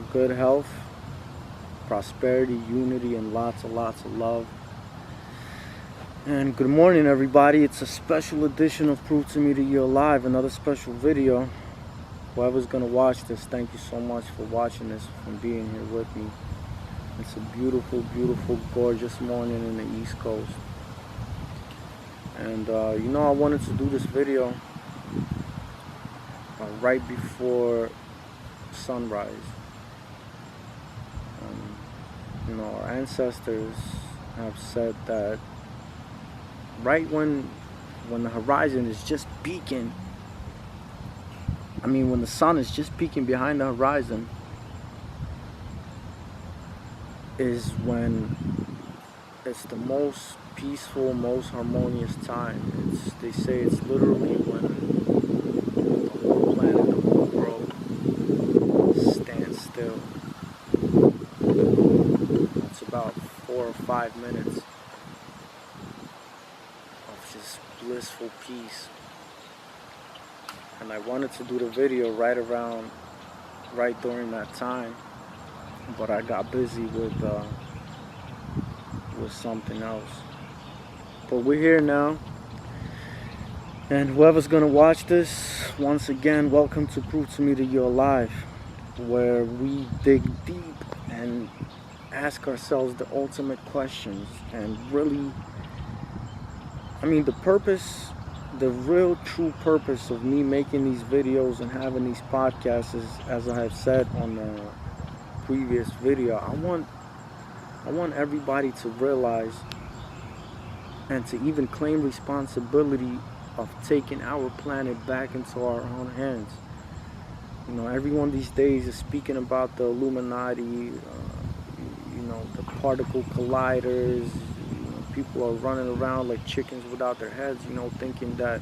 good health, prosperity, unity, and lots of love. And good morning, everybody. It's a special edition of Prove to Me that You're Alive, another special video. Whoever's gonna watch this, thank you so much for watching this, for being here with me. It's a beautiful, gorgeous morning in the East Coast. And I wanted to do this video right before sunrise. Our ancestors have said that right when the horizon is just peaking, when the sun is just peeking behind the horizon, is when it's the most peaceful, most harmonious time. They say it's literally when the whole planet, the whole world stands still. It's about 4 or 5 minutes of just blissful peace. And I wanted to do the video right during that time, but I got busy with something else. But we're here now, and whoever's gonna watch this, once again, welcome to Prove to Me that You're Alive, where we dig deep and ask ourselves the ultimate questions. And really, the real true purpose of me making these videos and having these podcasts is, as I have said on the previous video, I want everybody to realize and to even claim responsibility of taking our planet back into our own hands. Everyone these days is speaking about the Illuminati, the particle colliders. People are running around like chickens without their heads, thinking that,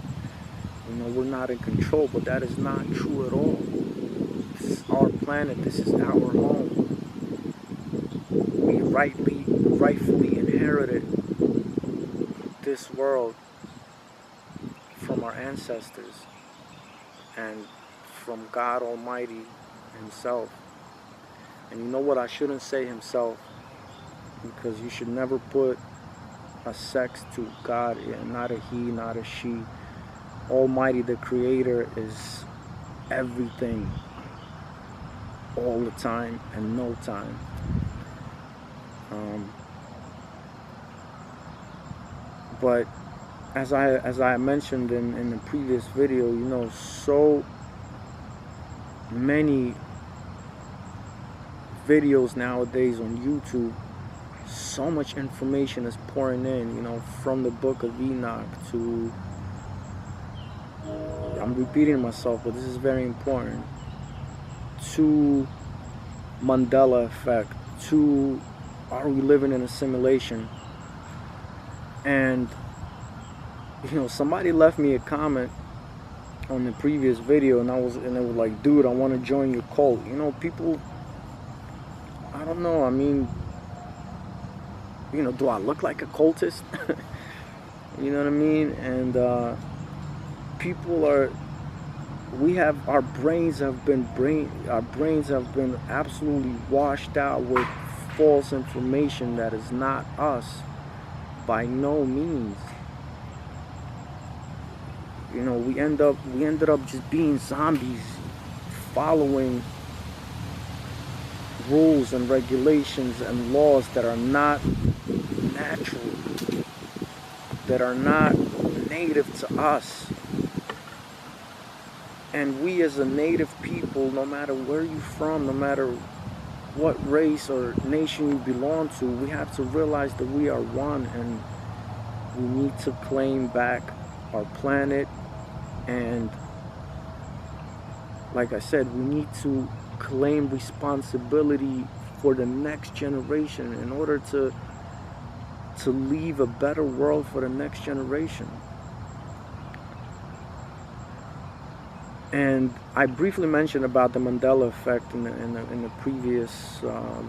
we're not in control, but that is not true at all. This is our planet, this is our home. We rightfully inherited this world from our ancestors and from God Almighty himself. And you know what? I shouldn't say himself, because you should never put a sex to God, not a he, not a she. Almighty, the Creator, is everything, all the time and no time. But as I mentioned in the previous video, so many videos nowadays on YouTube, so much information is pouring in, from the book of Enoch to, I'm repeating myself, but this is very important, to Mandela effect, to are we living in a simulation? And somebody left me a comment on the previous video, and they were like, dude, I want to join your cult. People, I don't know, do I look like a cultist? You know what I mean? And our brains have been absolutely washed out with false information that is not us by no means. We ended up just being zombies, following rules and regulations and laws that are not natural, that are not native to us. And we as a native people, no matter where you're from, no matter what race or nation you belong to, we have to realize that we are one, and we need to claim back our planet. And like I said, we need to claim responsibility for the next generation in order to leave a better world for the next generation. And I briefly mentioned about the Mandela effect in the previous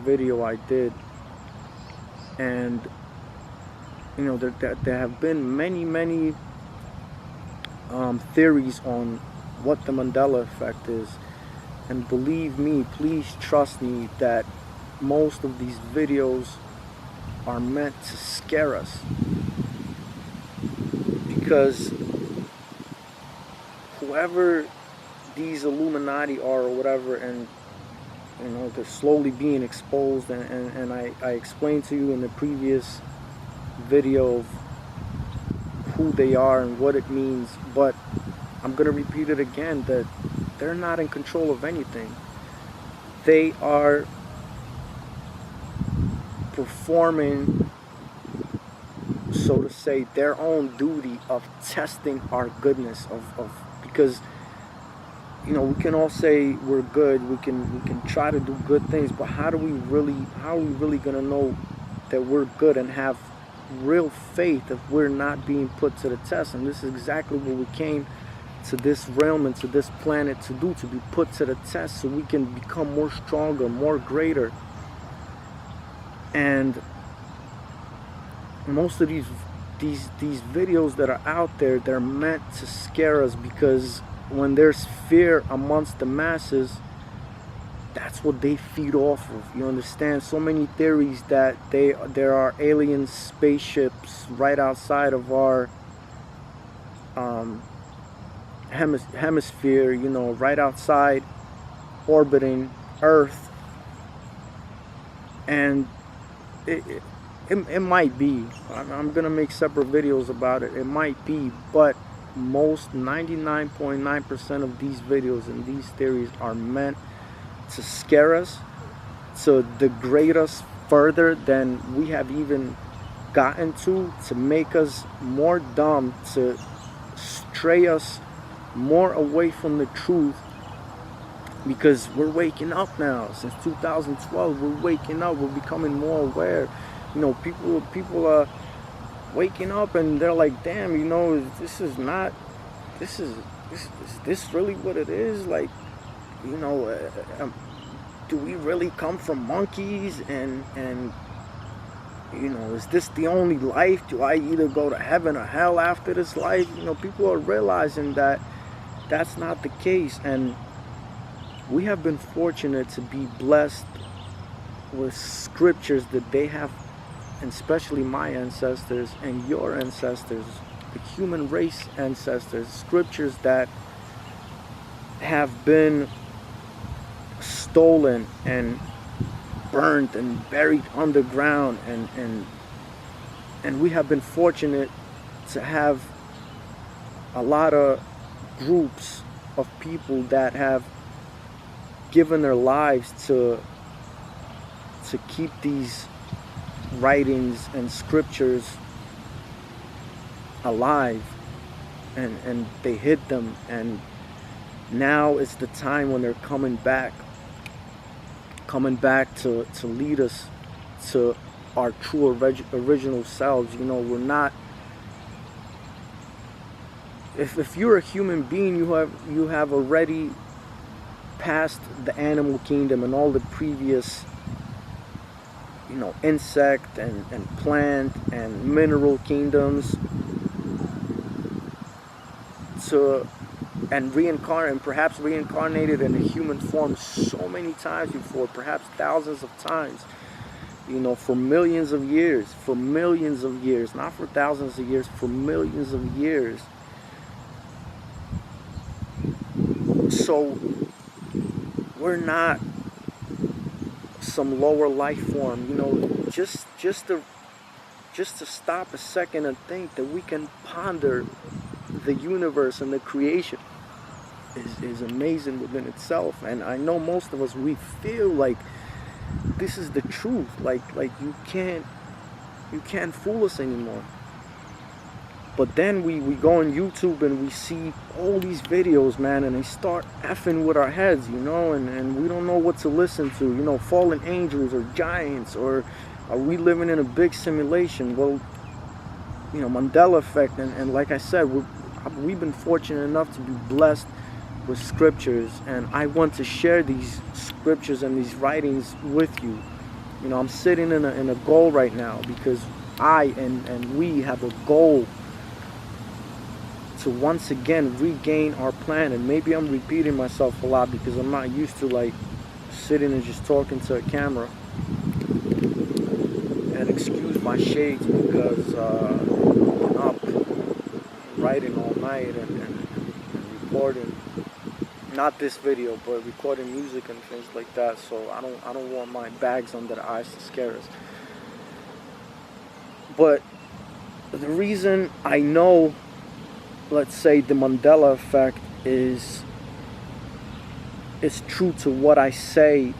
video I did. And there have been many theories on what the Mandela effect is. And believe me, please trust me, that most of these videos are meant to scare us. Because whoever these Illuminati are or whatever, and you know, they're slowly being exposed, and I explained to you in the previous video of who they are and what it means, but I'm going to repeat it again, that they're not in control of anything. They are performing, so to say, their own duty of testing our goodness, of because you know, we can all say we're good, we can try to do good things, but how are we really gonna know that we're good and have real faith if we're not being put to the test? And this is exactly what we came to this realm and to this planet to do, to be put to the test, so we can become more stronger, more greater. And most of these videos that are out there, they're meant to scare us, because when there's fear amongst the masses, that's what they feed off of. You understand? So many theories that there are alien spaceships right outside of our hemisphere, you know, right outside, orbiting Earth. And it might be. I'm gonna make separate videos about it. It might be, but most 99.9% of these videos and these theories are meant to scare us, to degrade us further than we have even gotten to make us more dumb, to stray us more away from the truth. Because we're waking up now. Since 2012, we're waking up. We're becoming more aware. You know, people are waking up and they're like, damn, you know, is this really what it is? Like, you know, do we really come from monkeys? And you know, is this the only life? Do I either go to heaven or hell after this life? You know, people are realizing that that's not the case. And we have been fortunate to be blessed with scriptures that they have, and especially my ancestors and your ancestors, the human race ancestors, scriptures that have been stolen and burned and buried underground, and we have been fortunate to have a lot of groups of people that have given their lives to keep these writings and scriptures alive, and they hid them, and now it's the time when they're coming back to lead us to our true original selves. You know, we're not, if you're a human being, you have already passed the animal kingdom and all the previous, you know, insect and plant and mineral kingdoms, and perhaps reincarnated in a human form so many times before, perhaps thousands of times, you know, for millions of years, not for thousands of years, for millions of years. So we're not some lower life form, you know. Just to stop a second and think that we can ponder the universe and the creation is amazing within itself. And I know most of us, we feel like this is the truth, like you can't fool us anymore. But then we go on YouTube and we see all these videos, man, and they start effing with our heads, you know, and we don't know what to listen to, you know, fallen angels or giants, or are we living in a big simulation? Well, you know, Mandela effect, and like I said, we've been fortunate enough to be blessed with scriptures, and I want to share these scriptures and these writings with you. You know, I'm sitting in a goal right now, because I and we have a goal once again regain our planet. Maybe I'm repeating myself a lot because I'm not used to like sitting and just talking to a camera. And excuse my shades because I've been up writing all night and recording. Not this video, but recording music and things like that. So I don't want my bags under the eyes to scare us. But the reason I know, let's say, the Mandela effect is true to what I say.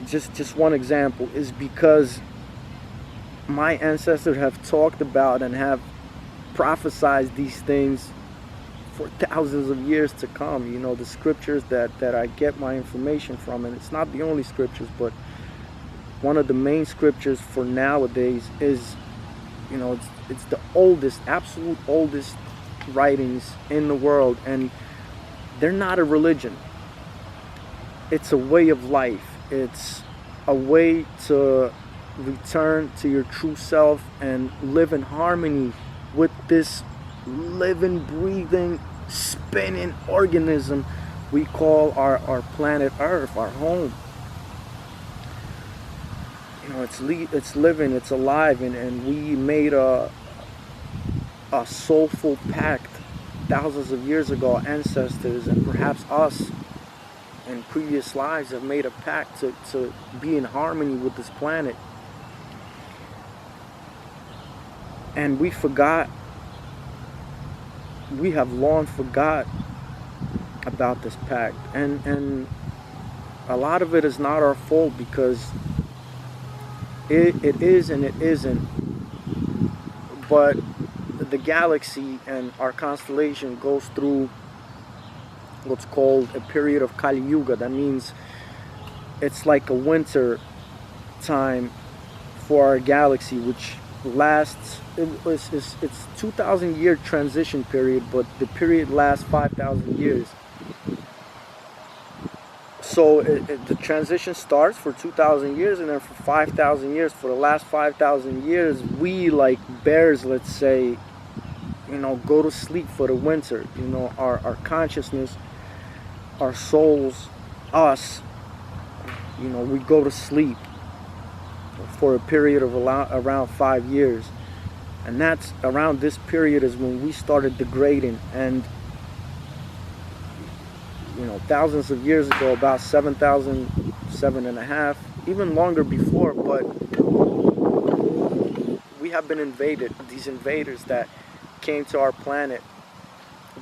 Just one example is because my ancestors have talked about and have prophesied these things for thousands of years to come. You know, the scriptures that I get my information from, and it's not the only scriptures, but one of the main scriptures for nowadays is, you know, it's the oldest, absolute oldest writings in the world, and they're not a religion. It's a way of life. It's a way to return to your true self and live in harmony with this living, breathing, spinning organism we call our planet Earth, our home. You know, it's living, it's alive, and we made a soulful pact thousands of years ago. Our ancestors and perhaps us in previous lives have made a pact to be in harmony with this planet. And we have long forgot about this pact, and a lot of it is not our fault because it is and it isn't. But the galaxy and our constellation goes through what's called a period of Kali Yuga. That means it's like a winter time for our galaxy, which lasts, it's 2,000 year transition period, but the period lasts 5,000 years. So the transition starts for 2,000 years, and then for 5,000 years, for the last 5,000 years, we, like bears, let's say, you know, go to sleep for the winter. You know, our consciousness, our souls, us, you know, we go to sleep for a period of around 5 years. And that's around this period is when we started degrading. And you know, thousands of years ago, about 7,000, 7.5, even longer before, but we have been invaded. These invaders that came to our planet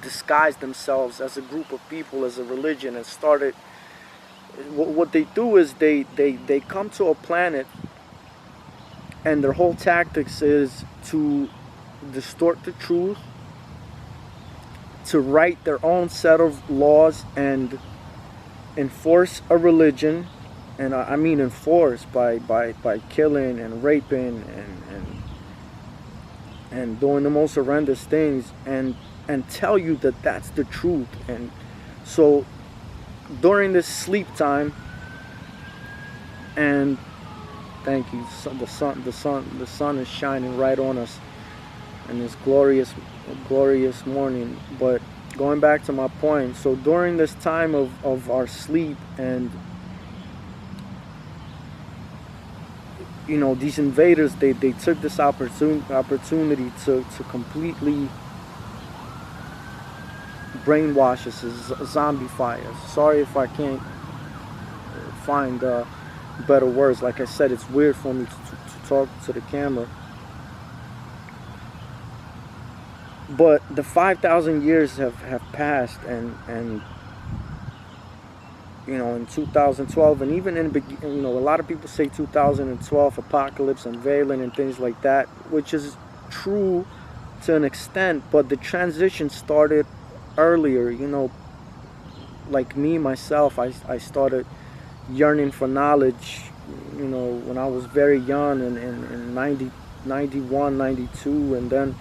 disguised themselves as a group of people, as a religion, and started, what they do is they come to a planet, and their whole tactics is to distort the truth, to write their own set of laws and enforce a religion. And I mean enforce by killing and raping and doing the most horrendous things, and tell you that that's the truth. And so during this sleep time, and thank you, the sun is shining right on us in this glorious morning. But going back to my point, so during this time of our sleep, and you know, these invaders, they took this opportunity to completely brainwash us, zombify us. Sorry if I can't find better words. Like I said, it's weird for me to talk to the camera. But the 5,000 years have passed, and you know, in 2012, and even in, you know, a lot of people say 2012 apocalypse unveiling and things like that, which is true to an extent, but the transition started earlier. You know, like me, myself, I started yearning for knowledge, you know, when I was very young, in 91, 92, and then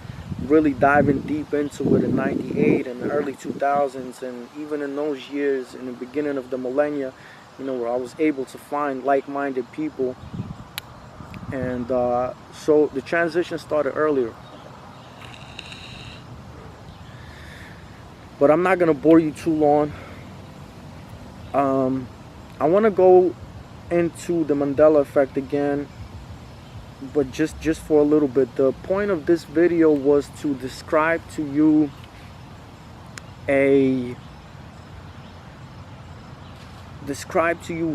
really diving deep into it in 98 and the early 2000s, and even in those years in the beginning of the millennia, you know, where I was able to find like-minded people. And so the transition started earlier. But I'm not gonna bore you too long. I want to go into the Mandela effect again, but just for a little bit. The point of this video was to describe to you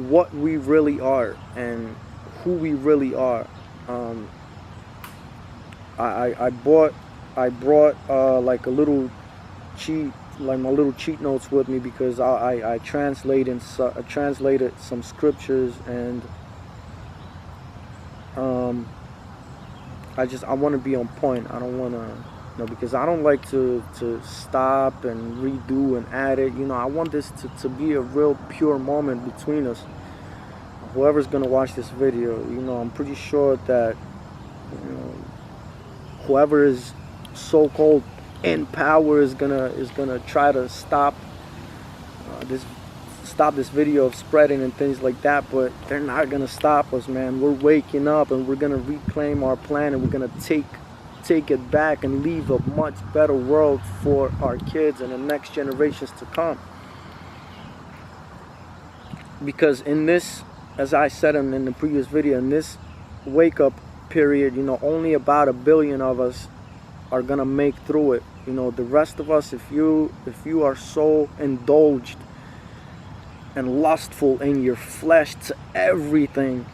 what we really are and who we really are. I brought like a little cheat, like my little cheat notes with me, because I translated some scriptures, and I want to be on point. I don't want to, because I don't like to stop and redo and add it. I want this to be a real pure moment between us. Whoever's gonna watch this video, I'm pretty sure that whoever is so-called in power is gonna try to stop this video of spreading and things like that, but they're not gonna stop us, man. We're waking up, and we're gonna reclaim our planet. We're gonna take it back and leave a much better world for our kids and the next generations to come. Because in this, as I said in the previous video, in this wake up period, only about 1 billion of us are gonna make through it. The rest of us, if you are so indulged and lustful in your flesh to everything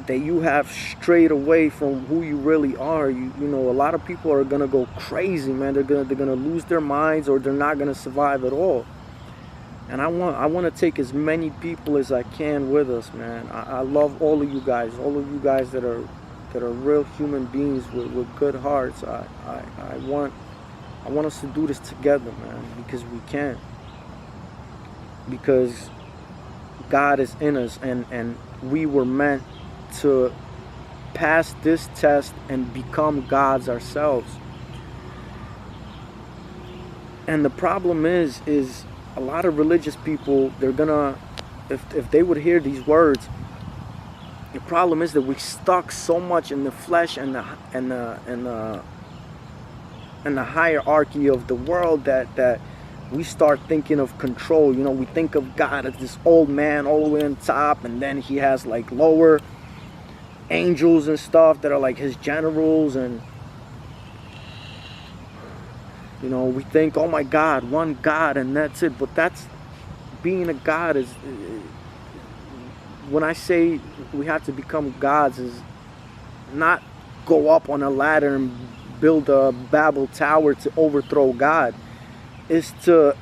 that you have strayed away from who you really are, a lot of people are gonna go crazy, man. They're gonna lose their minds, or they're not gonna survive at all. And I want to take as many people as I can with us, man. I love all of you guys that are real human beings with good hearts. I want us to do this together, man, because we can. Because God is in us, and we were meant to pass this test and become gods ourselves. And the problem is a lot of religious people, they're gonna, if they would hear these words, the problem is that we stuck so much in the flesh and the hierarchy of the world that we start thinking of control. We think of God as this old man all the way on top, and then he has like lower angels and stuff that are like his generals, and we think, oh my God, one God, and that's it. But that's being a God. Is when I say we have to become gods, is not go up on a ladder and build a Babel tower to overthrow God. Is to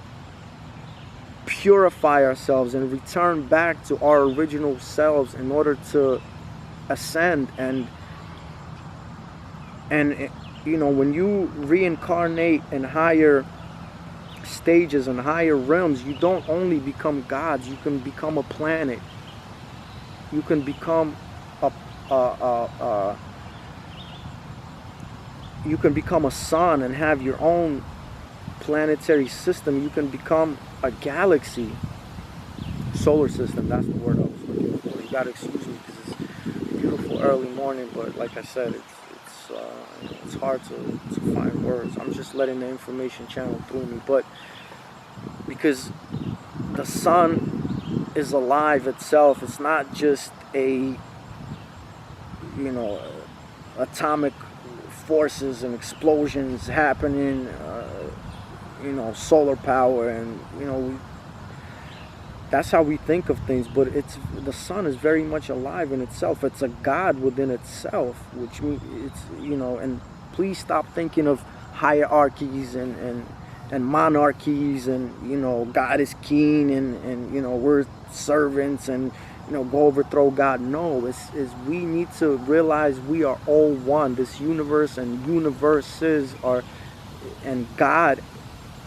purify ourselves and return back to our original selves in order to ascend. And when you reincarnate in higher stages and higher realms, you don't only become gods. You can become a planet. You can become a sun and have your own planetary system. You can become a galaxy, solar system. That's the word I was looking for. You gotta excuse me because it's beautiful early morning, but like I said, it's hard to find words. I'm just letting the information channel through me. But because the sun is alive itself, it's not just a atomic forces and explosions happening, solar power, and that's how we think of things. But the sun is very much alive in itself. It's a God within itself, which means it's and please stop thinking of hierarchies and monarchies and God is king and we're servants and go overthrow God. No, it's we need to realize we are all one. This universe and universes are, and God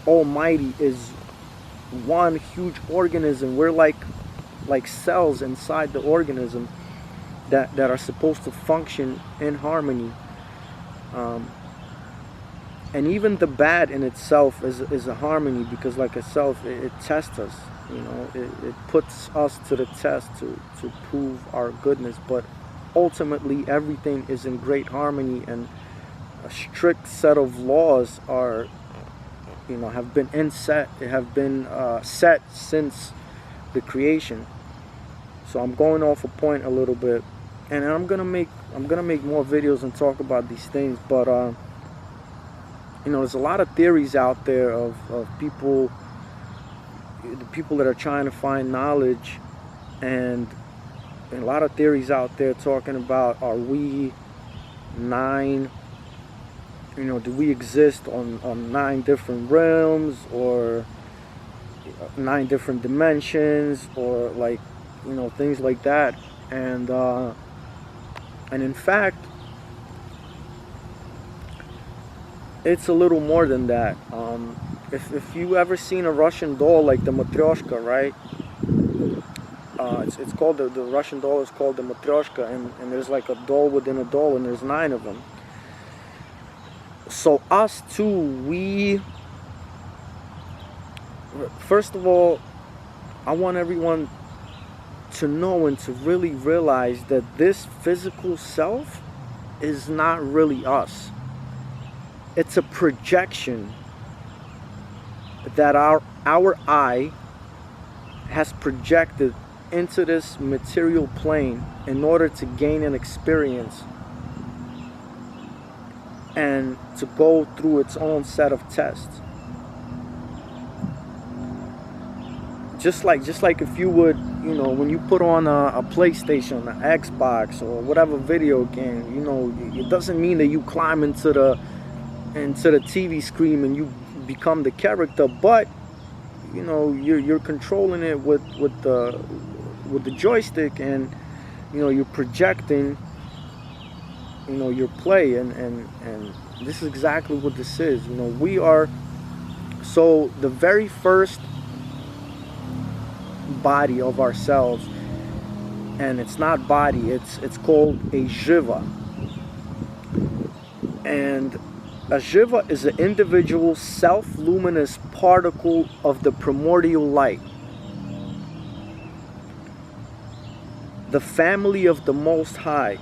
Almighty is one huge organism. We're like cells inside the organism that are supposed to function in harmony. And even the bad in itself is a harmony, because like itself, it tests us. It puts us to the test to prove our goodness. But ultimately, everything is in great harmony, and a strict set of laws are have been set since the creation. So I'm going off a point a little bit, and I'm gonna make more videos and talk about these things. But there's a lot of theories out there of people, the people that are trying to find knowledge, and a lot of theories out there talking about, are we 9? Do we exist on 9 different realms, or 9 different dimensions, or things like that. And in fact, it's a little more than that. If you ever seen a Russian doll like the Matryoshka, right? It's called the Russian doll is called the Matryoshka, and there's like a doll within a doll, and there's 9 of them. So us too, first of all, I want everyone to know and to really realize that this physical self is not really us. It's a projection that our eye has projected into this material plane in order to gain an experience and to go through its own set of tests. Just like if you would, when you put on a PlayStation, an Xbox, or whatever video game, it doesn't mean that you climb into the TV screen and you become the character, but you're controlling it with the joystick, and you're projecting your play, and this is exactly what this is. We are, so the very first body of ourselves, and it's not body, it's called a jiva, and a jiva is an individual self-luminous particle of the primordial light, the family of the Most High,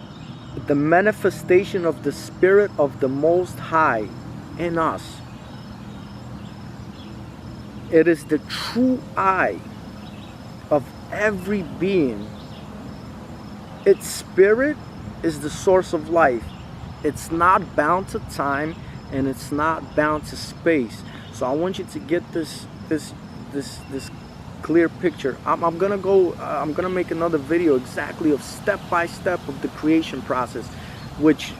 the manifestation of the Spirit of the Most High in us. It is the true I of every being. Its spirit is the source of life. It's not bound to time, and it's not bound to space. So I want you to get this clear picture. I'm gonna make another video exactly of step by step of the creation process, which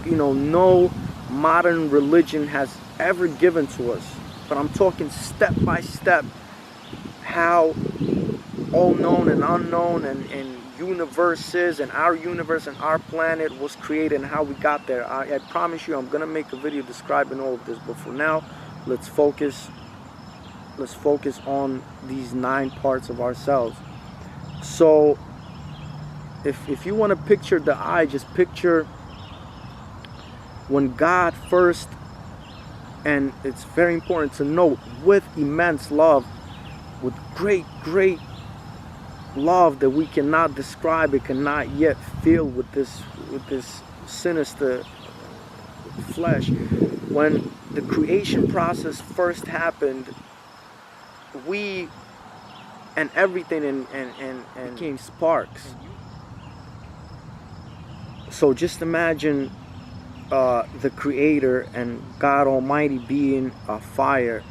no modern religion has ever given to us. But I'm talking step by step, how all known and unknown and universes and our universe and our planet was created and how we got there. I promise you I'm gonna make a video describing all of this, but for now let's focus on these 9 parts of ourselves. So if you want to picture the eye, just picture when God first, and it's very important to note, with immense love, with great love that we cannot describe, it cannot yet feel with this sinister flesh. When the creation process first happened, we and everything and became sparks. So just imagine the Creator and God Almighty being a fire,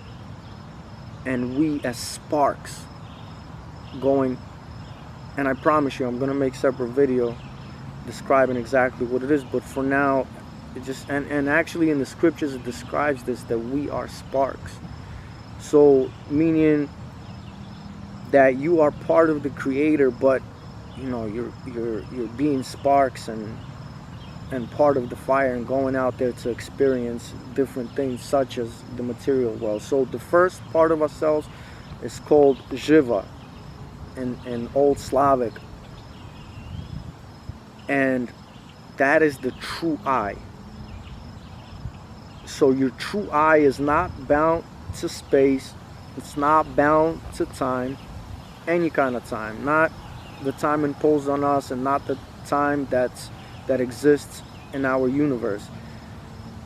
and we as sparks going. And I promise you I'm gonna make separate video describing exactly what it is, but for now it just, and actually in the scriptures it describes this, that we are sparks. So meaning that you are part of the Creator, but you're being sparks and part of the fire, and going out there to experience different things such as the material world. So the first part of ourselves is called jiva in Old Slavic, and that is the true I. So your true I is not bound to space, it's not bound to time, any kind of time, not the time imposed on us, and not the time that exists in our universe.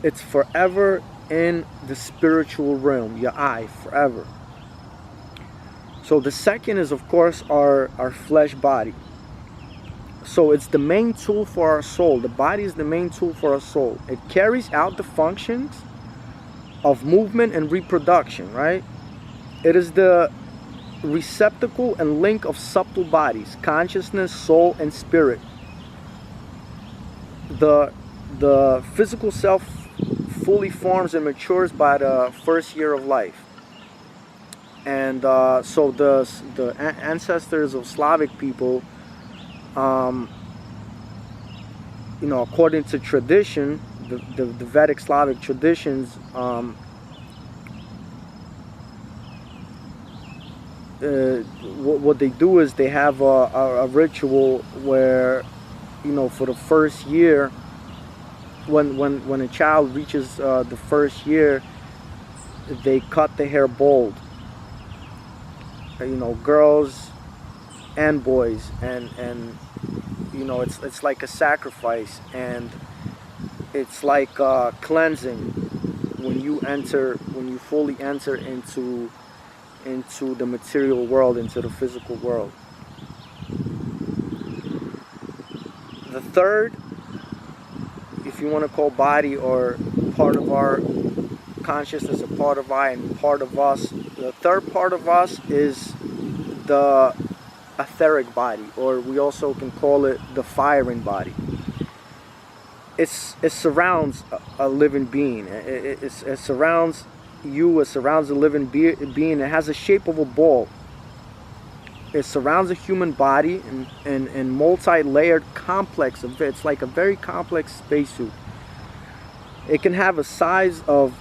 It's forever in the spiritual realm, your eye, forever. So the second is, of course, our flesh body. So it's the main tool for our soul. The body is the main tool for our soul. It carries out the functions of movement and reproduction, right? It is the receptacle and link of subtle bodies, consciousness, soul, and spirit. The physical self fully forms and matures by the first year of life. And so the ancestors of Slavic people, you know, according to tradition, the Vedic Slavic traditions, what they do is they have a ritual where, you know, for the first year, when a child reaches the first year, they cut the hair bald. You know, girls and boys, and you know, it's like a sacrifice, and it's like cleansing when you fully enter into the material world, into the physical world. The third, if you want to call body or part of our consciousness, a part of I and part of us, the third part of us is the etheric body, or we also can call it the firing body. It surrounds a living being. It surrounds you. It surrounds a living being. It has the shape of a ball. It surrounds a human body in multi-layered complex. It's like a very complex spacesuit. It can have a size of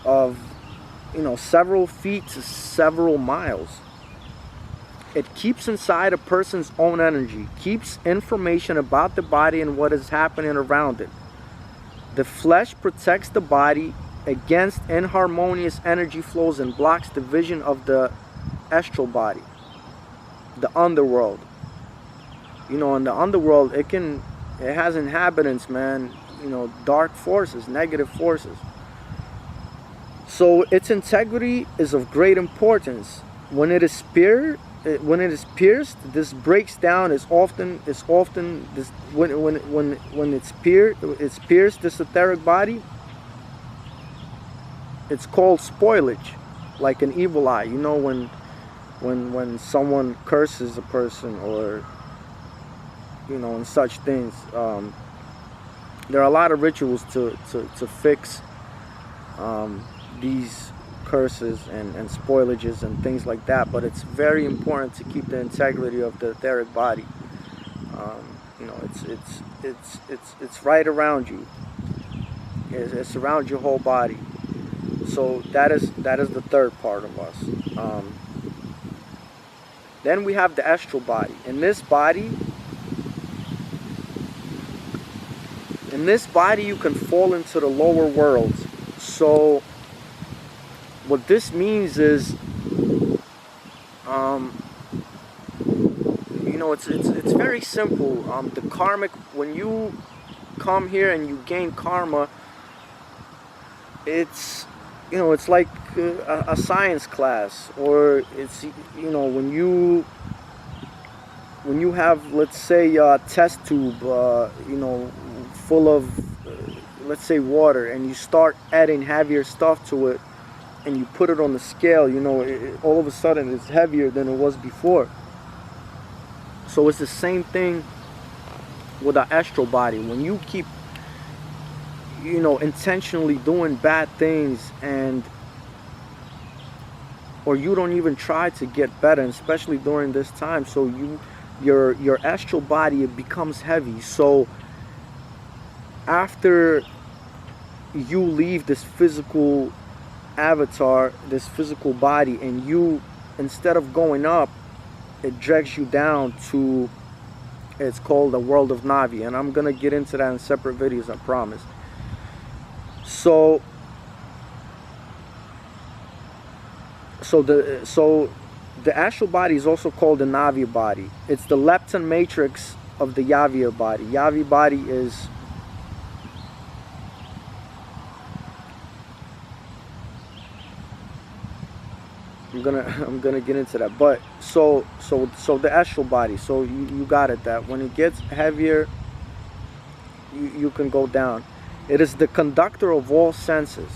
you know, several feet to several miles. It keeps inside a person's own energy, keeps information about the body and what is happening around it. The flesh protects the body against inharmonious energy flows and blocks the vision of the astral body, the underworld. You know, in the underworld, it has inhabitants, man, you know, dark forces, negative forces. So its integrity is of great importance. When it is pierced, this breaks down. It's often this when it's pierced, this etheric body. It's called spoilage, like an evil eye. You know, when someone curses a person, or you know, and such things. There are a lot of rituals to fix these curses and spoilages and things like that, but it's very important to keep the integrity of the etheric body. You know, it's right around you. It surrounds your whole body. So that is the third part of us. Then we have the astral body. In this body, you can fall into the lower worlds. So what this means is, you know, it's very simple. The karmic, when you come here and you gain karma, it's, you know, it's like a science class, or it's, you know, when you have, let's say, a test tube, you know, full of, let's say, water, and you start adding heavier stuff to it, and you put it on the scale, you know, all of a sudden it's heavier than it was before. So it's the same thing with our astral body. When you keep, you know, intentionally doing bad things, or you don't even try to get better, and especially during this time, so your astral body, it becomes heavy. So after you leave this physical avatar, this physical body, and you, instead of going up, it drags you down to, it's called the world of Navi, and I'm gonna get into that in separate videos, I promise. So the astral body is also called the Navi body. It's the lepton matrix of the Yavia body. Yavi body is I'm gonna get into that. But so the astral body. So you got it. That when it gets heavier, you can go down. It is the conductor of all senses.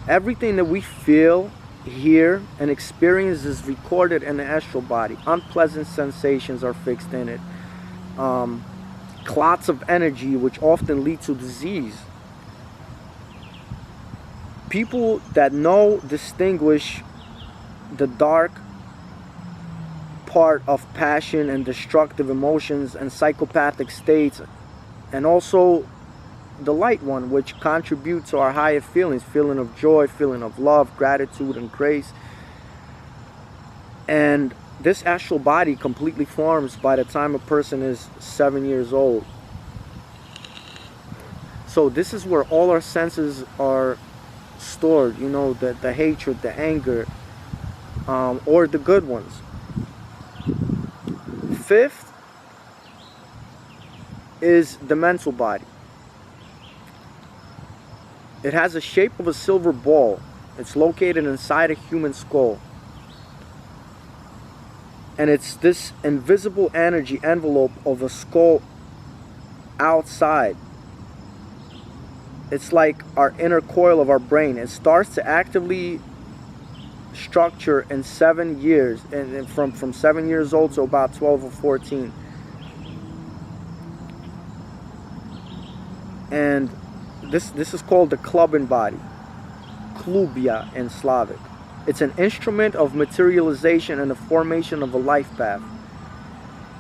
Everything that we feel, hear, and experience is recorded in the astral body. Unpleasant sensations are fixed in it. Clots of energy, which often lead to disease. People that distinguish the dark part of passion and destructive emotions and psychopathic states, and also the light one, which contributes to our higher feelings, feeling of joy, feeling of love, gratitude, and grace. And this astral body completely forms by the time a person is 7 years old. So this is where all our senses are stored, you know, the hatred, the anger, or the good ones. Fifth is the mental body. It has the shape of a silver ball. It's located inside a human skull. And it's this invisible energy envelope of a skull outside. It's like our inner coil of our brain. It starts to actively structure in 7 years, and from 7 years old to about 12 or 14. And this is called the clubin body, klubia in Slavic. It's an instrument of materialization and the formation of a life path.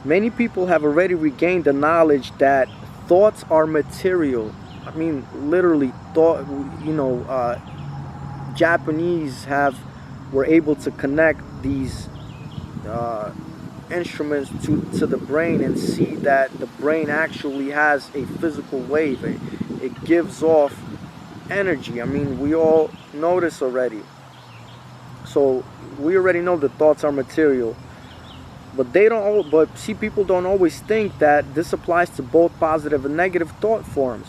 Many people have already regained the knowledge that thoughts are material. I mean, literally, thought. You know, Japanese were able to connect these instruments to the brain and see that the brain actually has a physical wave. It gives off energy. I mean, we all know this already. So we already know that thoughts are material. But people don't always think that this applies to both positive and negative thought forms.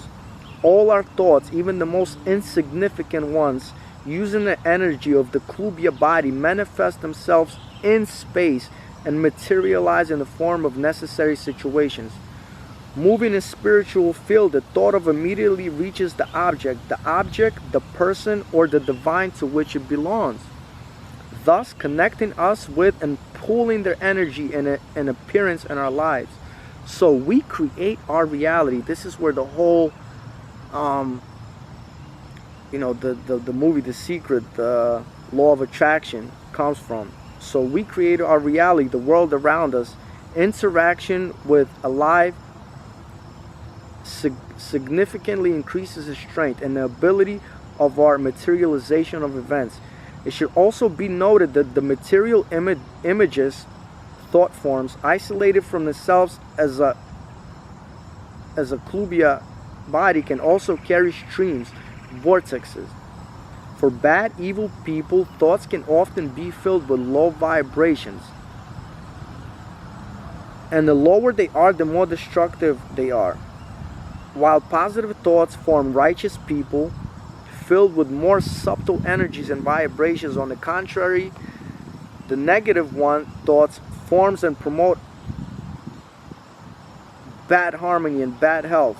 All our thoughts, even the most insignificant ones, using the energy of the klubia body, manifest themselves in space and materialize in the form of necessary situations. Moving in spiritual field, the thought of immediately reaches the object, the person, or the divine to which it belongs, thus connecting us with and pulling their energy and appearance in our lives. So we create our reality. This is where the whole you know, the movie The Secret, the law of attraction comes from. So we create our reality, the world around us. Interaction with alive significantly increases the strength and the ability of our materialization of events. It should also be noted that the material images, thought forms, isolated from themselves as a klubia body, can also carry streams, vortexes. For bad, evil people, thoughts can often be filled with low vibrations. And the lower they are, the more destructive they are. While positive thoughts form righteous people, filled with more subtle energies and vibrations. On the contrary, the negative thoughts forms and promote bad harmony and bad health.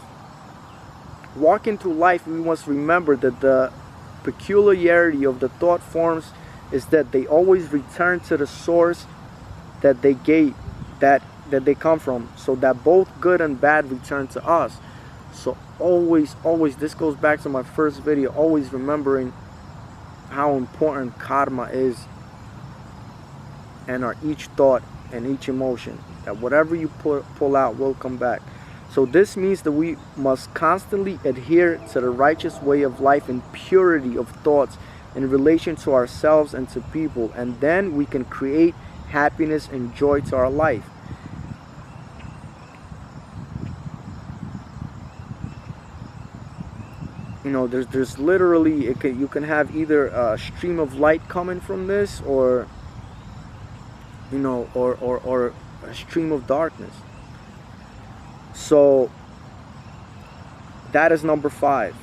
Walking through life, we must remember that the peculiarity of the thought forms is that they always return to the source that they they come from, so that both good and bad return to us. So always, this goes back to my first video, always remembering how important karma is, and our each thought and each emotion, that whatever you pull out will come back. So this means that we must constantly adhere to the righteous way of life and purity of thoughts in relation to ourselves and to people, and then we can create happiness and joy to our life. You know, there's literally, you can have either a stream of light coming from this, or, you know, or a stream of darkness. So that is number 5.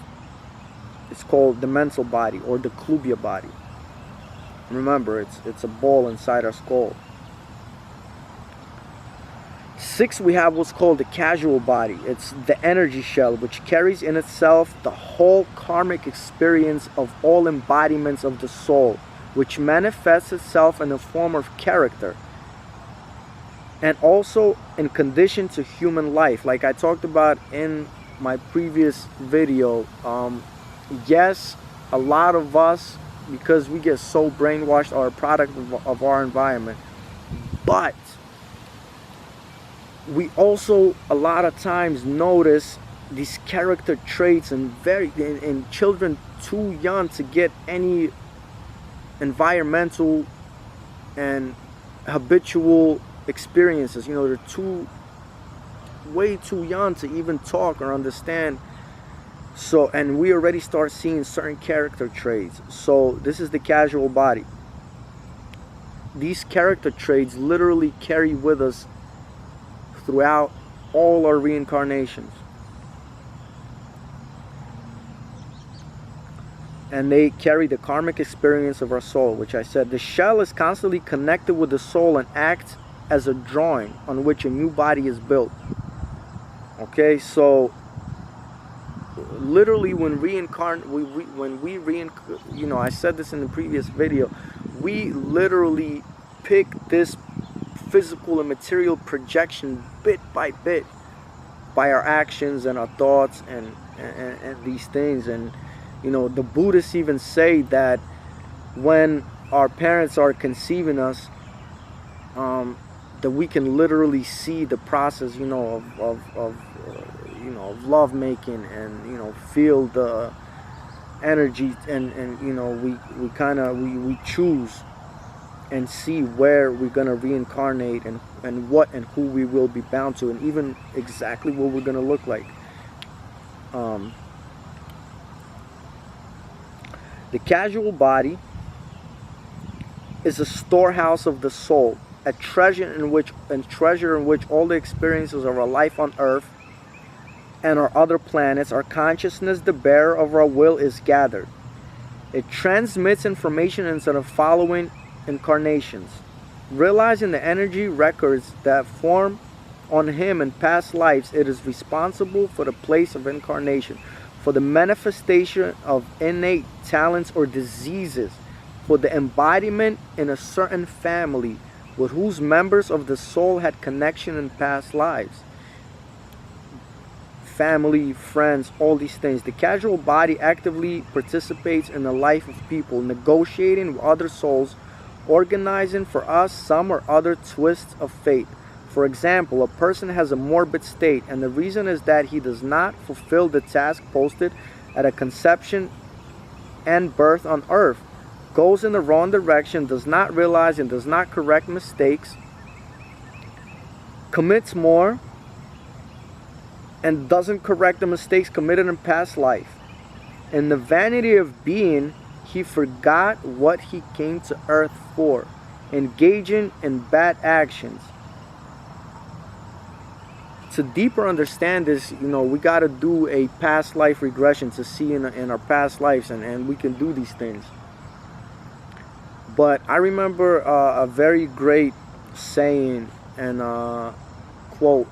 It's called the mental body, or the klubia body. Remember, it's a ball inside our skull. 6, we have what's called the casual body. It's the energy shell, which carries in itself the whole karmic experience of all embodiments of the soul, which manifests itself in the form of character and also in condition to human life. Like I talked about in my previous video, yes, a lot of us, because we get so brainwashed, are a product of our environment, but we also a lot of times notice these character traits in children too young to get any environmental and habitual experiences. You know, they're way too young to even talk or understand. So, and we already start seeing certain character traits. So this is the casual body. These character traits literally carry with us throughout all our reincarnations. And they carry the karmic experience of our soul, which I said. The shell is constantly connected with the soul and acts as a drawing on which a new body is built. Okay, so literally when you know, I said this in the previous video, we literally pick this physical and material projection bit by bit by our actions and our thoughts and these things. And you know, the Buddhists even say that when our parents are conceiving us, that we can literally see the process, you know, of love making, and you know, feel the energy, and you know, we choose and see where we're gonna reincarnate, and what and who we will be bound to, and even exactly what we're gonna look like. The casual body is a storehouse of the soul, a treasure in which all the experiences of our life on Earth and our other planets, our consciousness, the bearer of our will, is gathered. It transmits information into the following incarnations. Realizing the energy records that form on him in past lives, it is responsible for the place of incarnation, for the manifestation of innate talents or diseases, for the embodiment in a certain family with whose members of the soul had connection in past lives. Family, friends, all these things. The casual body actively participates in the life of people, negotiating with other souls, organizing for us some or other twists of fate. For example, a person has a morbid state, and the reason is that he does not fulfill the task posted at a conception and birth on Earth, goes in the wrong direction, does not realize and does not correct mistakes, commits more, and doesn't correct the mistakes committed in past life. In the vanity of being, he forgot what he came to Earth for, engaging in bad actions. To deeper understand this, you know, we got to do a past life regression to see in our past lives, and we can do these things. But I remember a very great saying and quote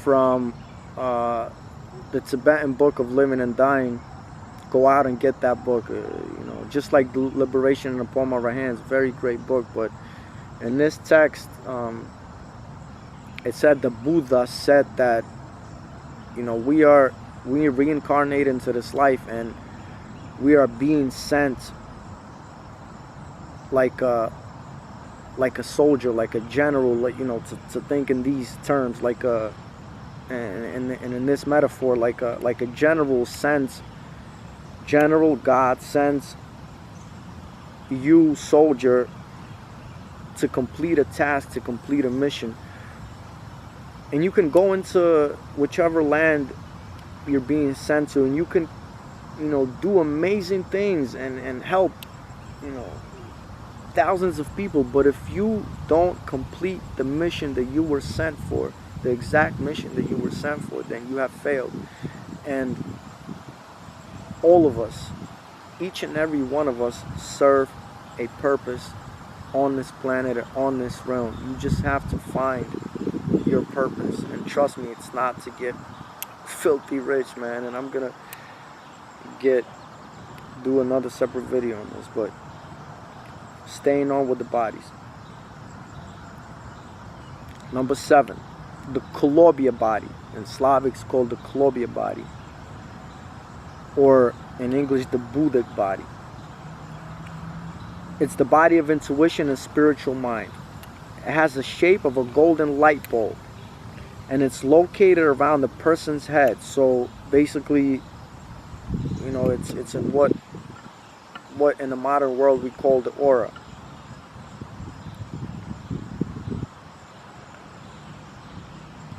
from the Tibetan book of Living and Dying. Go out and get that book. You know, just like Liberation in the Palm of Our Hands, very great book. But in this text, it said the Buddha said that, you know, we reincarnate into this life, and we are being sent like a soldier, like a general, like, you know, to think in these terms, like a, and in this metaphor, like a general God sends you, soldier, to complete a task, to complete a mission. And you can go into whichever land you're being sent to, and you can, you know, do amazing things and help, you know, thousands of people. But if you don't complete the mission that you were sent for, the exact mission that you were sent for, then you have failed. And all of us each and every one of us serve a purpose on this planet or on this realm. You just have to find your purpose. And trust me, it's not to get filthy rich, man. And I'm gonna do another separate video on this, but staying on with the bodies. Number 7, the Kolobia body. In Slavic it's called the Kolobia body, or in English the Buddhic body. It's the body of intuition and spiritual mind. It has the shape of a golden light bulb, and it's located around the person's head. So basically, you know, it's in what in the modern world we call the aura.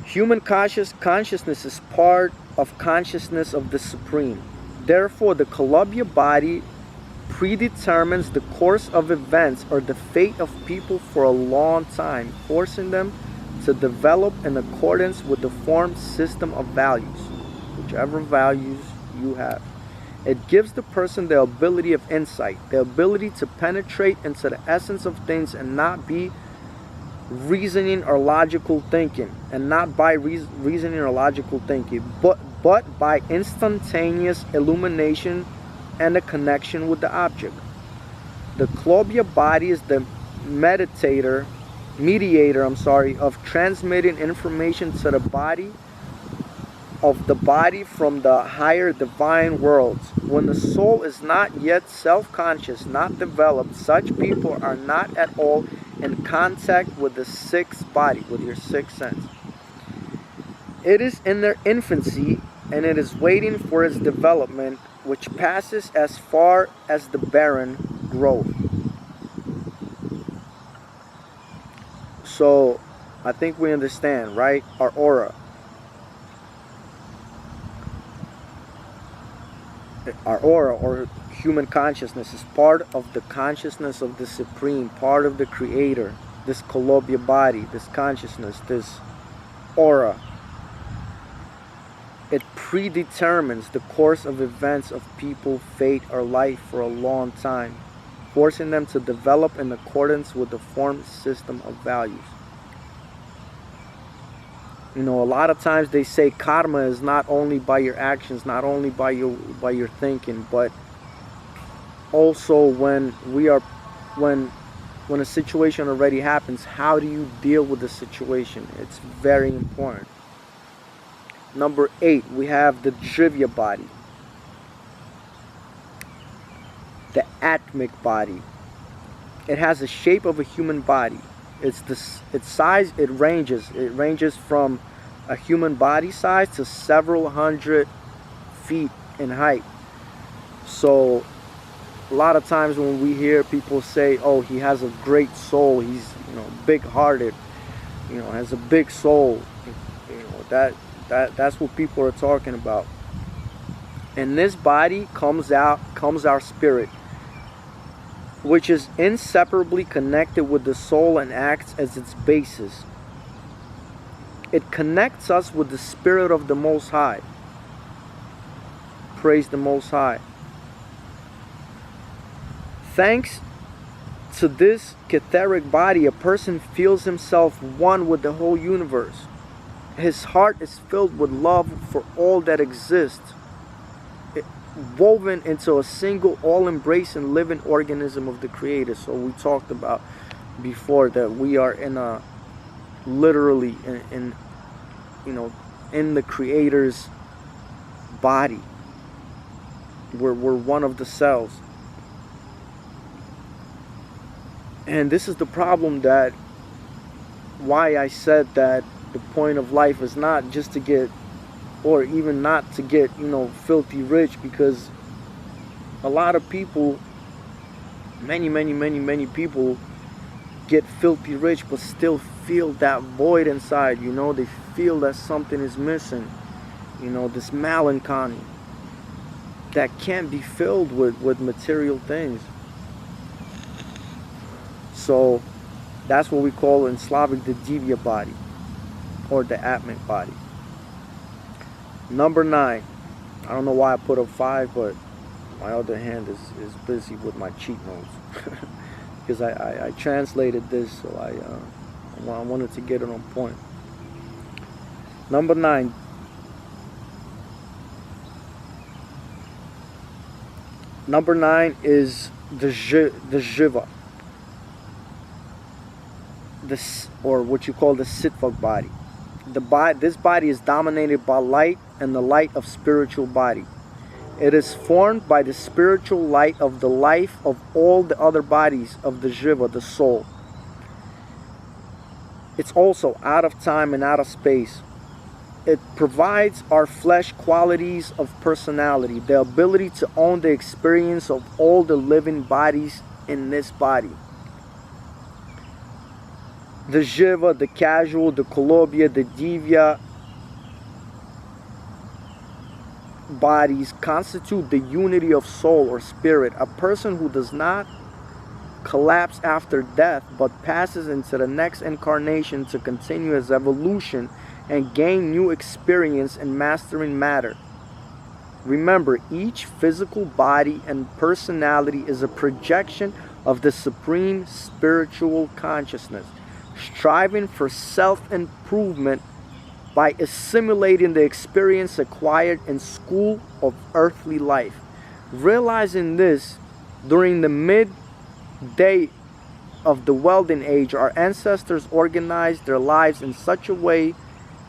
Human consciousness is part of consciousness of the Supreme. Therefore, the Kolobia body predetermines the course of events or the fate of people for a long time, forcing them to develop in accordance with the formed system of values, whichever values you have. It gives the person the ability of insight, the ability to penetrate into the essence of things and not be reasoning or logical thinking, and not by reasoning or logical thinking, but by instantaneous illumination and a connection with the object. The Kolobia body is the mediator of transmitting information to the body from the higher divine worlds. When the soul is not yet self-conscious, not developed, such people are not at all in contact with the sixth body, with your sixth sense. It is in their infancy, and it is waiting for its development, which passes as far as the barren growth. So, I think we understand, right? Our aura. Our aura, or human consciousness, is part of the consciousness of the Supreme, part of the Creator. This Kolobia body, this consciousness, this aura. It predetermines the course of events of people, fate, or life for a long time, forcing them to develop in accordance with the formed system of values. You know, a lot of times they say karma is not only by your actions, not only by your thinking, but also when a situation already happens, how do you deal with the situation? It's very important. Number 8, we have the Drivya body, the Atmic body. It has the shape of a human body. Its size, it ranges from a human body size to several hundred feet in height. So a lot of times when we hear people say, oh, he has a great soul, he's, you know, big-hearted, you know, has a big soul, you know, that's what people are talking about. In this body comes our spirit, which is inseparably connected with the soul and acts as its basis. It connects us with the Spirit of the Most High. Praise the Most High. Thanks to this etheric body, a person feels himself one with the whole universe. His heart is filled with love for all that exists, woven into a single, all-embracing living organism of the Creator. So we talked about before that we are literally in you know, in the Creator's body. We're one of the cells. And this is the problem, that why I said that the point of life is not just to get, or even not to get, you know, filthy rich, because a lot of people, many people get filthy rich but still feel that void inside, you know. They feel that something is missing, you know, this melancholy that can't be filled with material things. So that's what we call in Slavic the Divya body, or the Atmic body. Number 9, I don't know why I put up 5, but my other hand is busy with my cheat notes. Because I translated this, so I wanted to get it on point. Number 9. Number 9 is the Jiva. This, or what you call the Sitvak body. This body is dominated by light and the light of spiritual body. It is formed by the spiritual light of the life of all the other bodies of the Jiva, the soul. It's also out of time and out of space. It provides our flesh qualities of personality, the ability to own the experience of all the living bodies in this body. The Jiva, the casual, the Kolobya, the Divya bodies constitute the unity of soul or spirit. A person who does not collapse after death but passes into the next incarnation to continue his evolution and gain new experience in mastering matter. Remember, each physical body and personality is a projection of the supreme spiritual consciousness, striving for self-improvement by assimilating the experience acquired in school of earthly life. Realizing this, during the midday of the Welding Age, our ancestors organized their lives in such a way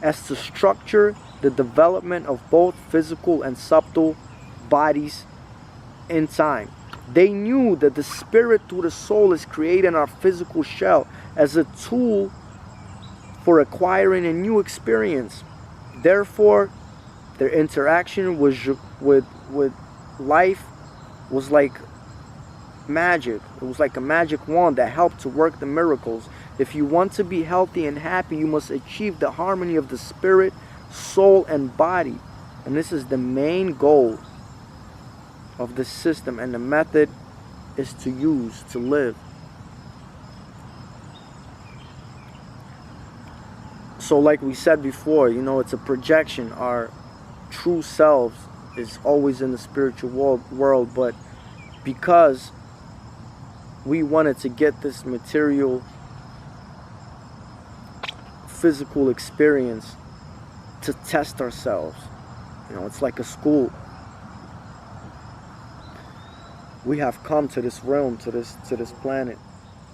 as to structure the development of both physical and subtle bodies in time. They knew that the spirit through the soul is creating our physical shell as a tool for acquiring a new experience. Therefore, their interaction with life was like magic. It was like a magic wand that helped to work the miracles. If you want to be healthy and happy, you must achieve the harmony of the spirit, soul, and body. And this is the main goal of the system, and the method is to use to live. So like we said before, it's a projection. Our true selves is always in the spiritual world, but because we wanted to get this material physical experience to test ourselves, it's like a school. We have come to this realm, to this planet,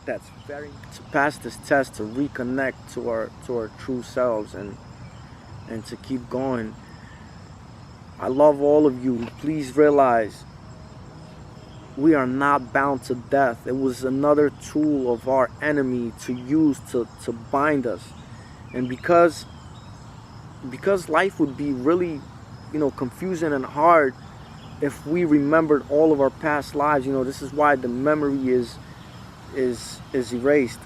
that's to pass this test, to reconnect to our true selves and to keep going. I love all of you. Please realize we are not bound to death. It was another tool of our enemy to use to bind us. And because life would be really confusing and hard if we remembered all of our past lives. This is why the memory is erased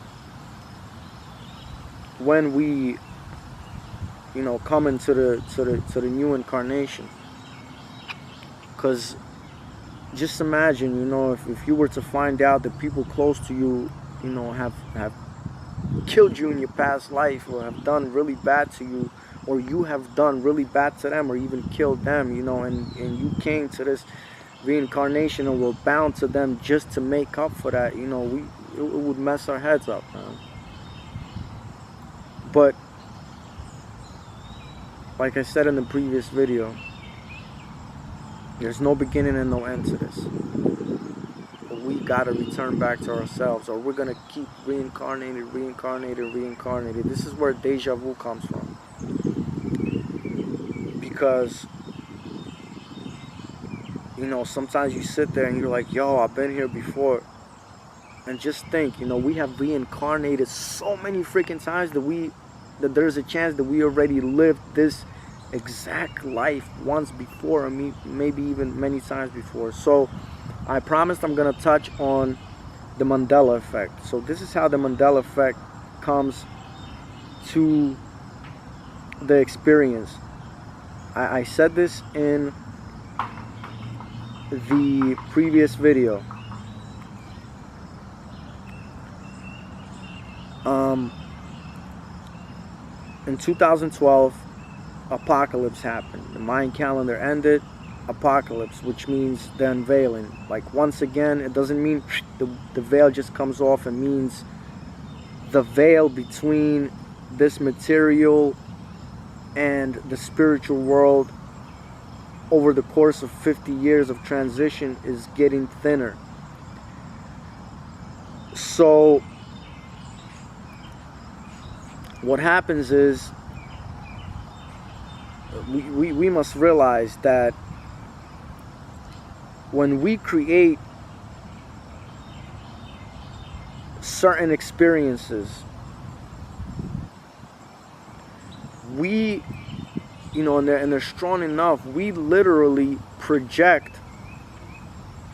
when we come into the new incarnation. Because just imagine, if you were to find out that people close to you have killed you in your past life, or have done really bad to you, or you have done really bad to them, or even killed them, and you came to this reincarnation and were bound to them just to make up for that, it would mess our heads up, man. But like I said in the previous video, there's no beginning and no end to this. But we gotta return back to ourselves, or we're gonna keep reincarnated. This is where deja vu comes from. Because sometimes you sit there and you're like, yo, I've been here before. And just think, we have reincarnated so many freaking times that there's a chance that we already lived this exact life once before, or maybe even many times before. So I promised I'm gonna touch on the Mandela effect. So this is how the Mandela effect comes to the experience. I said this in the previous video. In 2012, apocalypse happened. The Mayan calendar ended. apocalypse, which means the unveiling. Like, once again, it doesn't mean the veil just comes off. It means the veil between this material and the spiritual world over the course of 50 years of transition is getting thinner. So what happens is we must realize that when we create certain experiences, we, and they're strong enough, we literally project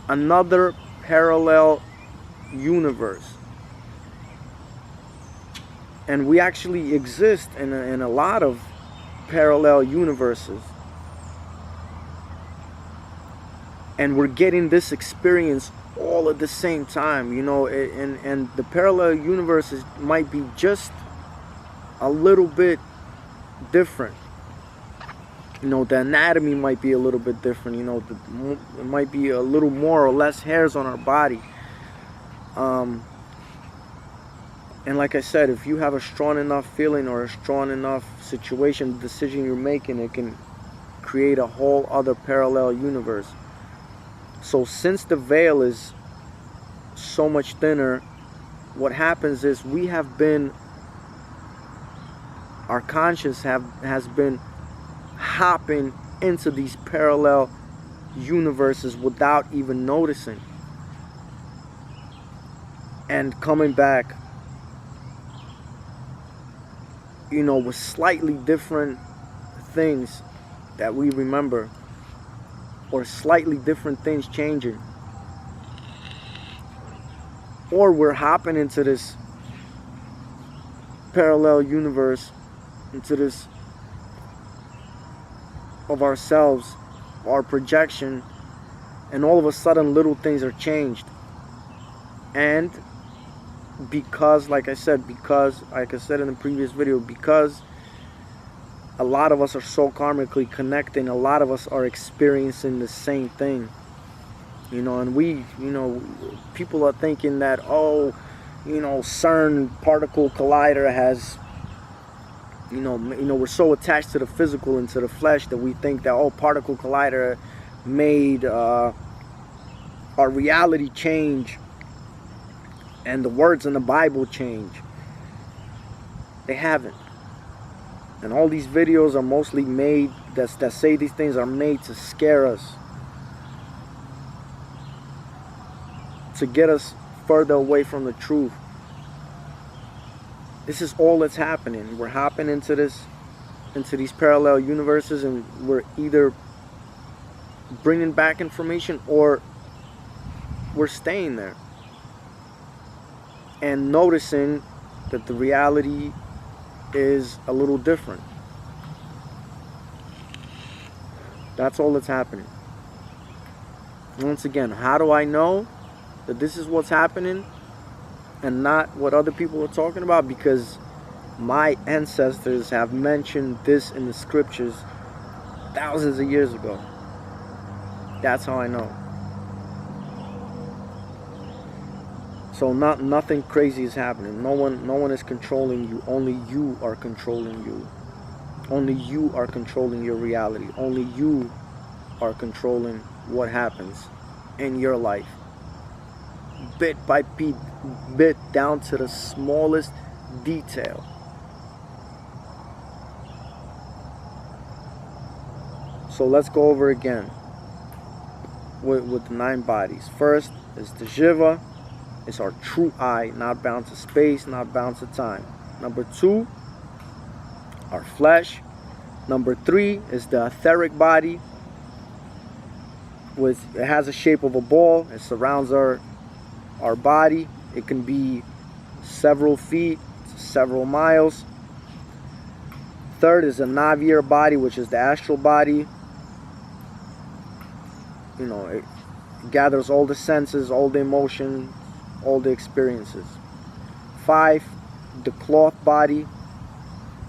another parallel universe. And we actually exist in a lot of parallel universes. And we're getting this experience all at the same time, and the parallel universes might be just a little bit different. The anatomy might be a little bit different. It might be a little more or less hairs on our body. And like I said, if you have a strong enough feeling or a strong enough situation, the decision you're making, it can create a whole other parallel universe. So since the veil is so much thinner, what happens is our conscious has been hopping into these parallel universes without even noticing, and coming back, with slightly different things that we remember, or slightly different things changing. Or we're hopping into this parallel universe, into this of ourselves, our projection, and all of a sudden little things are changed. And because, like I said in the previous video, because a lot of us are so karmically connecting, a lot of us are experiencing the same thing. And people are thinking that, CERN particle collider has, we're so attached to the physical and to the flesh that we think that, particle collider made our reality change and the words in the Bible change. They haven't. And all these videos are mostly made, that say these things are made to scare us, to get us further away from the truth. This is all that's happening. We're hopping into these parallel universes, and we're either bringing back information or we're staying there and noticing that the reality is a little different. That's all that's happening. Once again, how do I know that this is what's happening and not what other people are talking about? Because my ancestors have mentioned this in the scriptures thousands of years ago. That's how I know. So nothing crazy is happening. No one is controlling you. Only you are controlling you. Only you are controlling your reality. Only you are controlling what happens in your life. Bit by bit, down to the smallest detail. So let's go over again with the 9 bodies. First is the Jiva. It's our true I, not bound to space, not bound to time. Number 2, our flesh. Number 3 is the etheric body. It has a shape of a ball. It surrounds our body. It can be several feet, several miles. Third is a navier body, which is the astral body. It gathers all the senses, all the emotions, all the experiences. 5, the cloth body,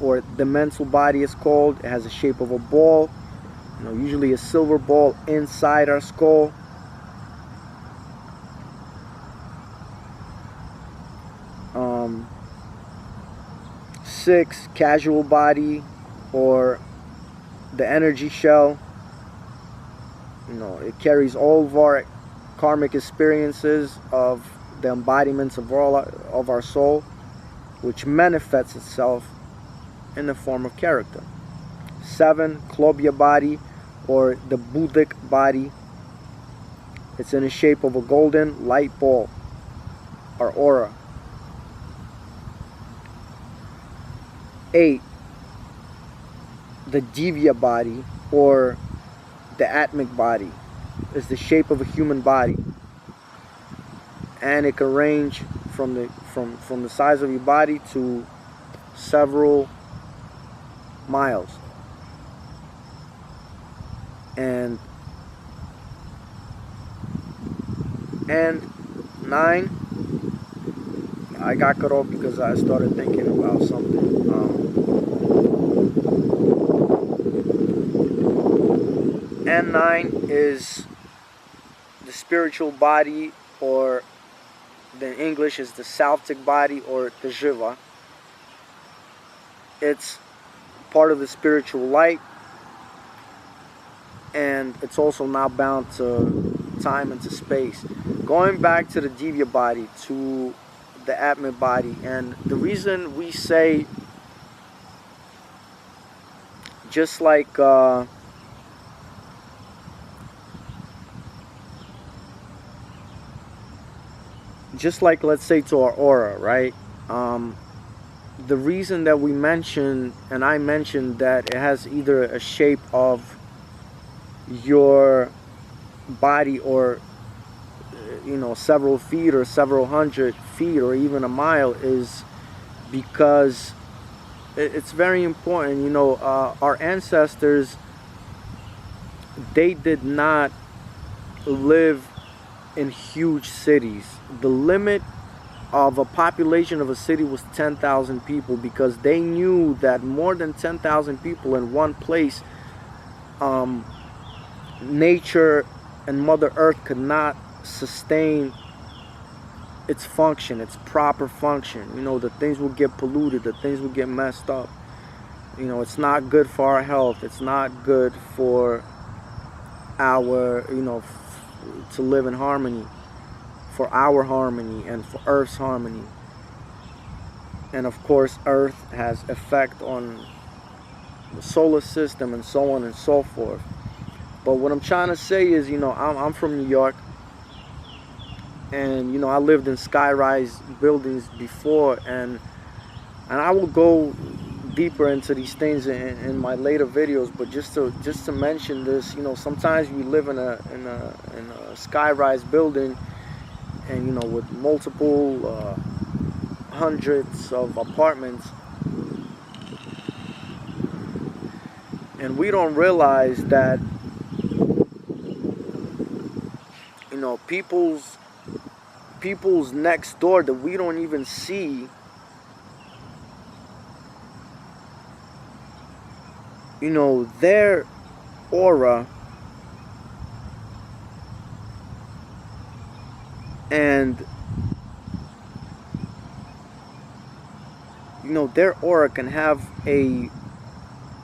or the mental body is called. It has the shape of a ball. Usually a silver ball inside our skull. Six, casual body, or the energy shell. It carries all of our karmic experiences of the embodiments of all of our soul, which manifests itself in the form of character. Seven, Klobya body, or the Buddhic body. It's in the shape of a golden light ball, or aura. 8, the Divya body, or the Atmic body. Is the shape of a human body, and it can range from the size of your body to several miles. And 9, I got cut off because I started thinking about something. And 9 is the spiritual body, or in English is the Celtic body, or the Jiva. It's part of the spiritual light, and it's also not bound to time and to space. Going back to the Divya body, to the Atmic body, and the reason we say, just like let's say to our aura, right? The reason that we mentioned, and I mentioned, that it has either a shape of your body, or several feet or several hundred feet or even a mile, is because it's very important. Our ancestors, they did not live in huge cities. The limit of a population of a city was 10,000 people, because they knew that more than 10,000 people in one place, nature and Mother Earth could not sustain its function, its proper function. The things will get polluted, the things will get messed up. It's not good for our health. It's not good for our, to live in harmony, for our harmony and for Earth's harmony. And of course, Earth has effect on the solar system, and so on and so forth. But what I'm trying to say is, I'm from New York, and I lived in sky-rise buildings before, and I will go deeper into these things in my later videos. But just to mention this, sometimes we live in a sky-rise building, and with multiple hundreds of apartments, and we don't realize that people's next door that we don't even see, their aura and their aura can have a,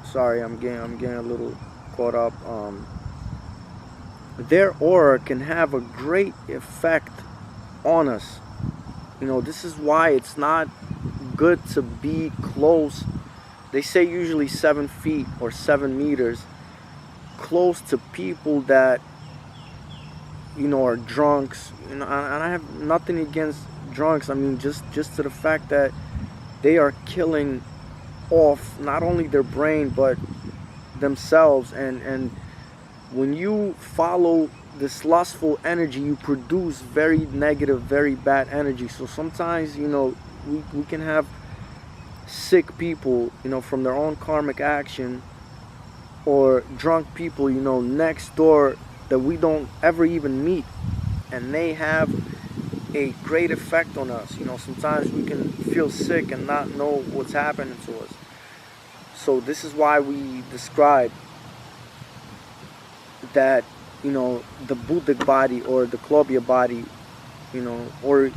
sorry, I'm getting a little caught up. Their aura can have a great effect on us. This is why it's not good to be close. They say usually 7 feet or 7 meters close to people that are drunks. And I have nothing against drunks. I mean, just to the fact that they are killing off not only their brain but themselves, and when you follow this lustful energy, you produce very negative, very bad energy. So sometimes we can have sick people from their own karmic action, or drunk people next door that we don't ever even meet, and they have a great effect on us. Sometimes we can feel sick and not know what's happening to us. So this is why we describe that, the Buddhic body or the Clobia body, or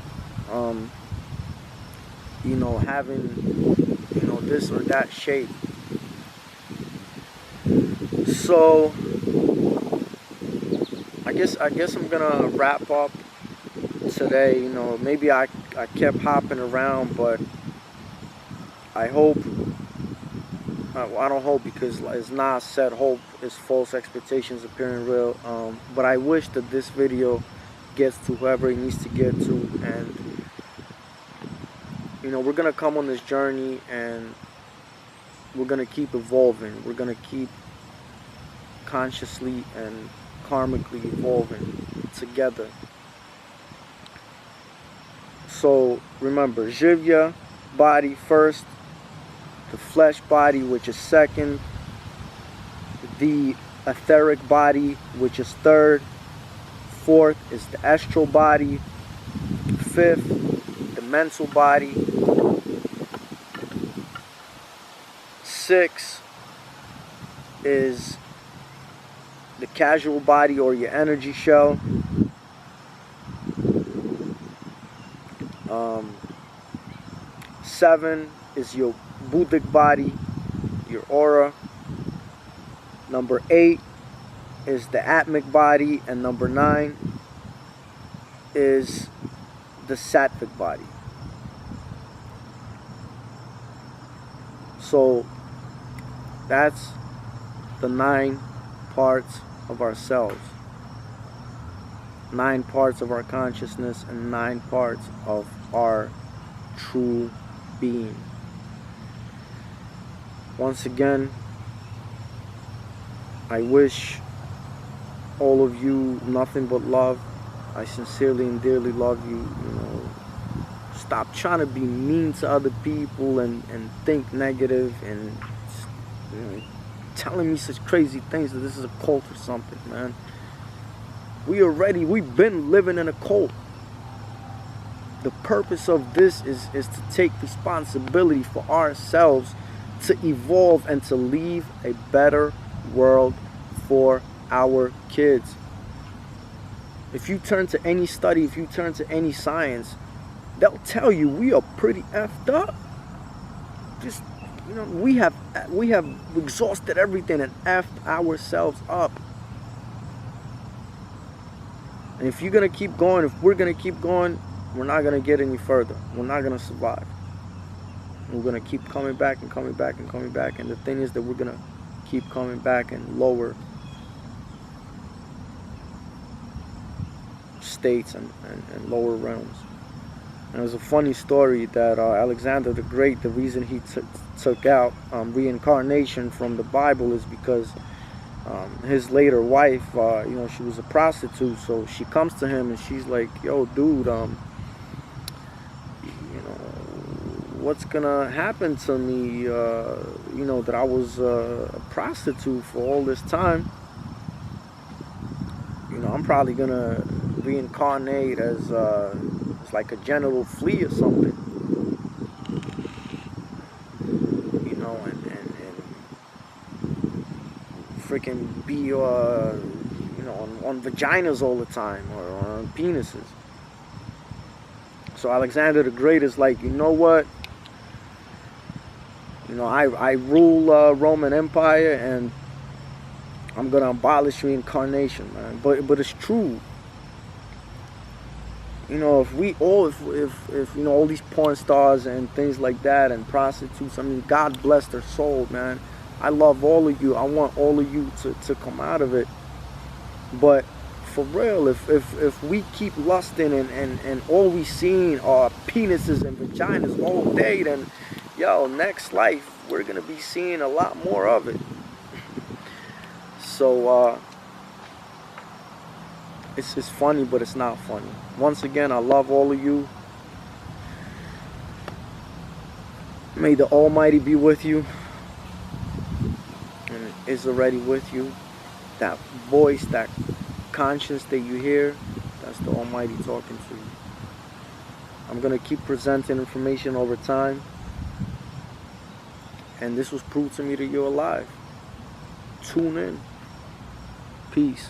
having, this or that shape. So I guess I'm gonna wrap up today. Maybe I kept hopping around, but I hope, I don't hope, because as Nas said, hope is false expectations appearing real. But I wish that this video gets to whoever it needs to get to, and we're gonna come on this journey, and we're gonna keep evolving. We're gonna keep consciously and karmically evolving together. So remember, Jivya body first, the flesh body, which is second, the etheric body, which is third, fourth is the astral body, fifth, the mental body, sixth is the casual body or your energy shell. Seven is your Buddhic body, your aura. Number 8 is the Atmic body, and number 9 is the Sattvic body. So that's the 9 parts of ourselves, 9 parts of our consciousness, and 9 parts of our true being. Once again, I wish all of you nothing but love. I sincerely and dearly love you. Stop trying to be mean to other people and think negative and telling me such crazy things that this is a cult or something, man. We've been living in a cult. The purpose of this is to take responsibility for ourselves, to evolve and to leave a better world for our kids. If you turn to any study, if you turn to any science, they'll tell you we are pretty effed up. Just, we have exhausted everything and effed ourselves up. And if you're gonna keep going, if we're gonna keep going, we're not gonna get any further. We're not gonna survive. We're gonna keep coming back and coming back and coming back. And the thing is that we're gonna keep coming back in lower states and lower realms. And there's a funny story that Alexander the Great, the reason he took out reincarnation from the Bible is because his later wife, she was a prostitute. So she comes to him and she's like, yo, dude, what's gonna happen to me, that I was a prostitute for all this time. I'm probably gonna reincarnate as like a genital flea or something, and freaking be on vaginas all the time, or on penises. So Alexander the Great is like, you know what? I rule Roman Empire, and I'm gonna abolish reincarnation, man. But it's true. If all these porn stars and things like that and prostitutes, God bless their soul, man. I love all of you. I want all of you to come out of it. But for real, if we keep lusting and all we seen are penises and vaginas all day, then next life we're gonna be seeing a lot more of it. So it's funny, but it's not funny. Once again, I love all of you. May the Almighty be with you, and it is already with you. That voice, that conscience that you hear, that's the Almighty talking to you. I'm gonna keep presenting information over time, and this was proof to me that you're alive. Tune in. Peace.